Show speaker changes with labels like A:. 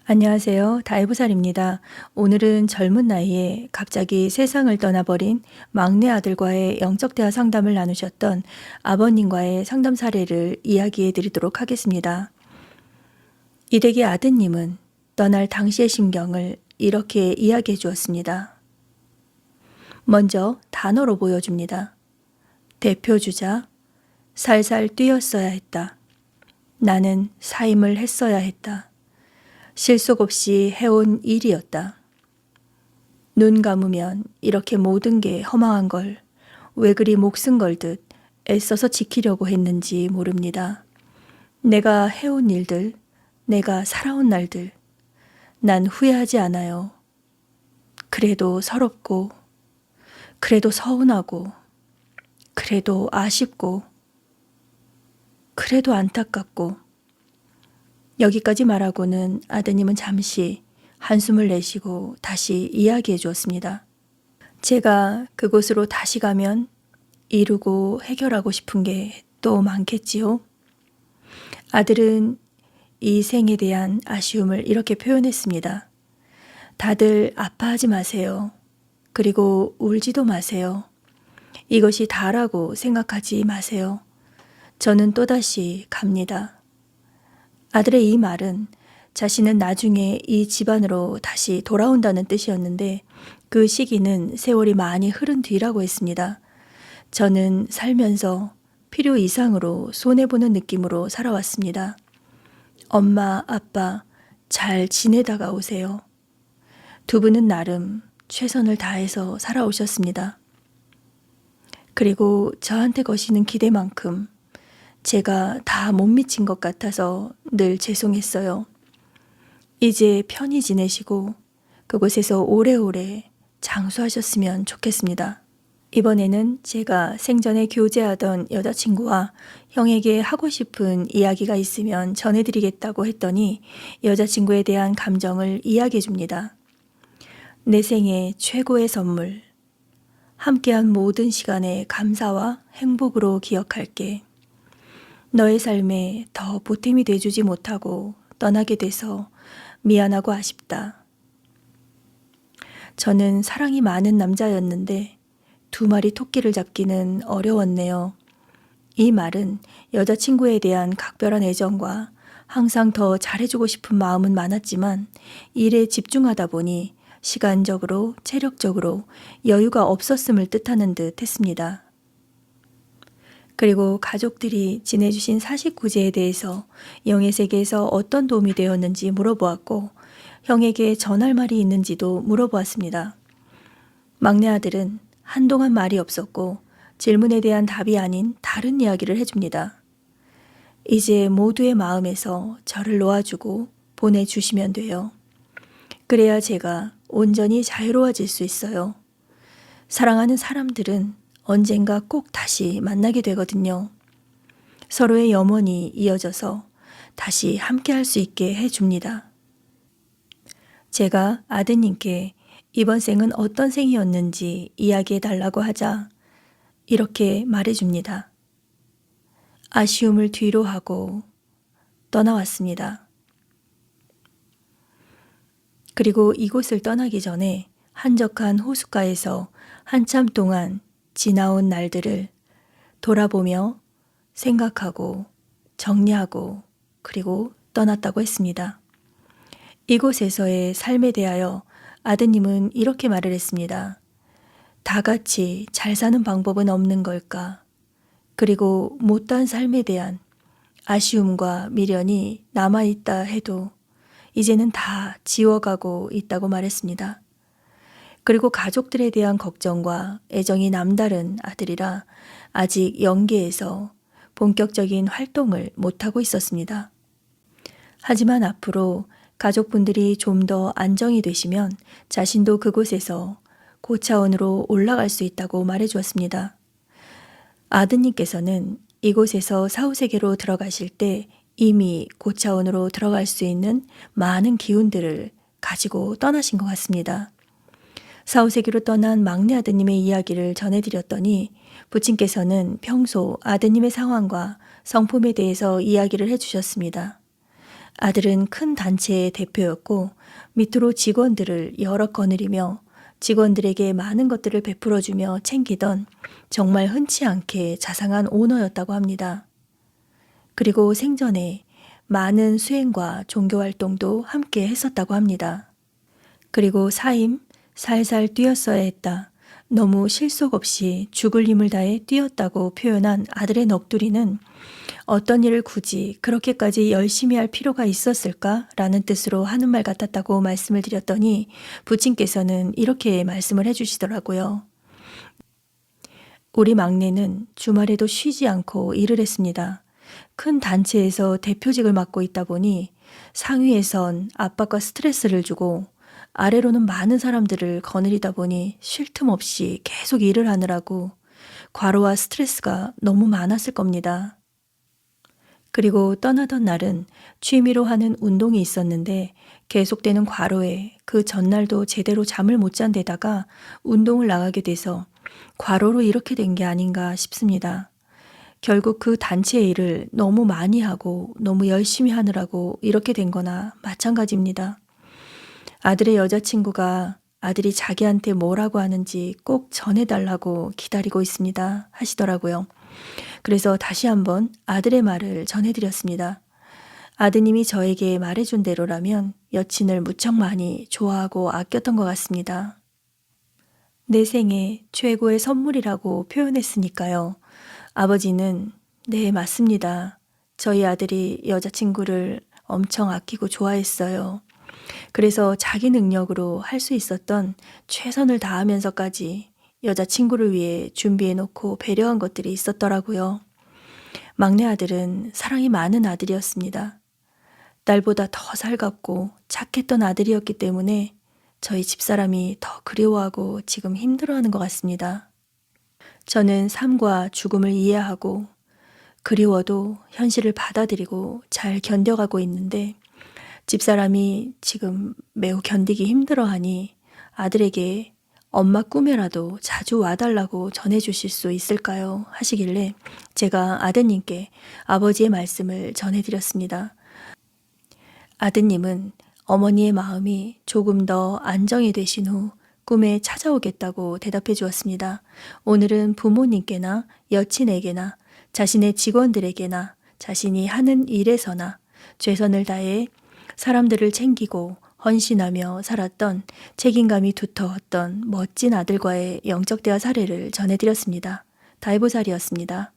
A: 안녕하세요. 다이브살입니다. 오늘은 젊은 나이에 갑자기 세상을 떠나버린 막내 아들과의 영적 대화 상담을 나누셨던 아버님과의 상담 사례를 이야기해 드리도록 하겠습니다. 이댁의 아드님은 떠날 당시의 심경을 이렇게 이야기해 주었습니다. 먼저 단어로 보여줍니다. 대표주자, 살살 뛰었어야 했다. 나는 사임을 했어야 했다. 실속 없이 해온 일이었다. 눈 감으면 이렇게 모든 게 허망한 걸 왜 그리 목숨 걸듯 애써서 지키려고 했는지 모릅니다. 내가 해온 일들, 내가 살아온 날들, 난 후회하지 않아요. 그래도 서럽고, 그래도 서운하고, 그래도 아쉽고, 그래도 안타깝고. 여기까지 말하고는 아드님은 잠시 한숨을 내쉬고 다시 이야기해 주었습니다. 제가 그곳으로 다시 가면 이루고 해결하고 싶은 게 또 많겠지요. 아들은 이 생에 대한 아쉬움을 이렇게 표현했습니다. 다들 아파하지 마세요. 그리고 울지도 마세요. 이것이 다라고 생각하지 마세요. 저는 또다시 갑니다. 아들의 이 말은 자신은 나중에 이 집안으로 다시 돌아온다는 뜻이었는데 그 시기는 세월이 많이 흐른 뒤라고 했습니다. 저는 살면서 필요 이상으로 손해보는 느낌으로 살아왔습니다. 엄마, 아빠 잘 지내다가 오세요. 두 분은 나름 최선을 다해서 살아오셨습니다. 그리고 저한테 거시는 기대만큼 제가 다 못 미친 것 같아서 늘 죄송했어요. 이제 편히 지내시고 그곳에서 오래오래 장수하셨으면 좋겠습니다. 이번에는 제가 생전에 교제하던 여자친구와 형에게 하고 싶은 이야기가 있으면 전해드리겠다고 했더니 여자친구에 대한 감정을 이야기해 줍니다. 내 생애 최고의 선물, 함께한 모든 시간에 감사와 행복으로 기억할게. 너의 삶에 더 보탬이 돼주지 못하고 떠나게 돼서 미안하고 아쉽다. 저는 사랑이 많은 남자였는데 2마리 토끼를 잡기는 어려웠네요. 이 말은 여자친구에 대한 각별한 애정과 항상 더 잘해주고 싶은 마음은 많았지만 일에 집중하다 보니 시간적으로 체력적으로 여유가 없었음을 뜻하는 듯 했습니다. 그리고 가족들이 지내주신 사식구제에 대해서 영의 세계에서 어떤 도움이 되었는지 물어보았고 형에게 전할 말이 있는지도 물어보았습니다. 막내 아들은 한동안 말이 없었고 질문에 대한 답이 아닌 다른 이야기를 해줍니다. 이제 모두의 마음에서 저를 놓아주고 보내주시면 돼요. 그래야 제가 온전히 자유로워질 수 있어요. 사랑하는 사람들은 언젠가 꼭 다시 만나게 되거든요. 서로의 염원이 이어져서 다시 함께 할 수 있게 해줍니다. 제가 아드님께 이번 생은 어떤 생이었는지 이야기해 달라고 하자 이렇게 말해줍니다. 아쉬움을 뒤로 하고 떠나왔습니다. 그리고 이곳을 떠나기 전에 한적한 호숫가에서 한참 동안 지나온 날들을 돌아보며 생각하고 정리하고 그리고 떠났다고 했습니다. 이곳에서의 삶에 대하여 아드님은 이렇게 말을 했습니다. 다 같이 잘 사는 방법은 없는 걸까? 그리고 못다한 삶에 대한 아쉬움과 미련이 남아있다 해도 이제는 다 지워가고 있다고 말했습니다. 그리고 가족들에 대한 걱정과 애정이 남다른 아들이라 아직 영계에서 본격적인 활동을 못하고 있었습니다. 하지만 앞으로 가족분들이 좀 더 안정이 되시면 자신도 그곳에서 고차원으로 올라갈 수 있다고 말해 주었습니다. 아드님께서는 이곳에서 사후세계로 들어가실 때 이미 고차원으로 들어갈 수 있는 많은 기운들을 가지고 떠나신 것 같습니다. 사후세계로 떠난 막내 아드님의 이야기를 전해드렸더니 부친께서는 평소 아드님의 상황과 성품에 대해서 이야기를 해주셨습니다. 아들은 큰 단체의 대표였고 밑으로 직원들을 여러 거느리며 직원들에게 많은 것들을 베풀어주며 챙기던 정말 흔치 않게 자상한 오너였다고 합니다. 그리고 생전에 많은 수행과 종교활동도 함께 했었다고 합니다. 그리고 사임, 살살 뛰었어야 했다. 너무 실속 없이 죽을 힘을 다해 뛰었다고 표현한 아들의 넋두리는 어떤 일을 굳이 그렇게까지 열심히 할 필요가 있었을까? 라는 뜻으로 하는 말 같았다고 말씀을 드렸더니 부친께서는 이렇게 말씀을 해주시더라고요. 우리 막내는 주말에도 쉬지 않고 일을 했습니다. 큰 단체에서 대표직을 맡고 있다 보니 상위에선 압박과 스트레스를 주고 아래로는 많은 사람들을 거느리다 보니 쉴 틈 없이 계속 일을 하느라고 과로와 스트레스가 너무 많았을 겁니다. 그리고 떠나던 날은 취미로 하는 운동이 있었는데 계속되는 과로에 그 전날도 제대로 잠을 못 잔 데다가 운동을 나가게 돼서 과로로 이렇게 된 게 아닌가 싶습니다. 결국 그 단체 일을 너무 많이 하고 너무 열심히 하느라고 이렇게 된 거나 마찬가지입니다. 아들의 여자친구가 아들이 자기한테 뭐라고 하는지 꼭 전해달라고 기다리고 있습니다 하시더라고요. 그래서 다시 한번 아들의 말을 전해드렸습니다. 아드님이 저에게 말해준 대로라면 여친을 무척 많이 좋아하고 아꼈던 것 같습니다. 내 생애 최고의 선물이라고 표현했으니까요. 아버지는 네, 맞습니다. 저희 아들이 여자친구를 엄청 아끼고 좋아했어요. 그래서 자기 능력으로 할 수 있었던 최선을 다하면서까지 여자친구를 위해 준비해놓고 배려한 것들이 있었더라고요. 막내 아들은 사랑이 많은 아들이었습니다. 딸보다 더 살갑고 착했던 아들이었기 때문에 저희 집사람이 더 그리워하고 지금 힘들어하는 것 같습니다. 저는 삶과 죽음을 이해하고 그리워도 현실을 받아들이고 잘 견뎌가고 있는데 집사람이 지금 매우 견디기 힘들어하니 아들에게 엄마 꿈에라도 자주 와달라고 전해주실 수 있을까요? 하시길래 제가 아드님께 아버지의 말씀을 전해드렸습니다. 아드님은 어머니의 마음이 조금 더 안정이 되신 후 꿈에 찾아오겠다고 대답해 주었습니다. 오늘은 부모님께나 여친에게나 자신의 직원들에게나 자신이 하는 일에서나 최선을 다해 사람들을 챙기고 헌신하며 살았던 책임감이 두터웠던 멋진 아들과의 영적 대화 사례를 전해드렸습니다. 다이보살이었습니다.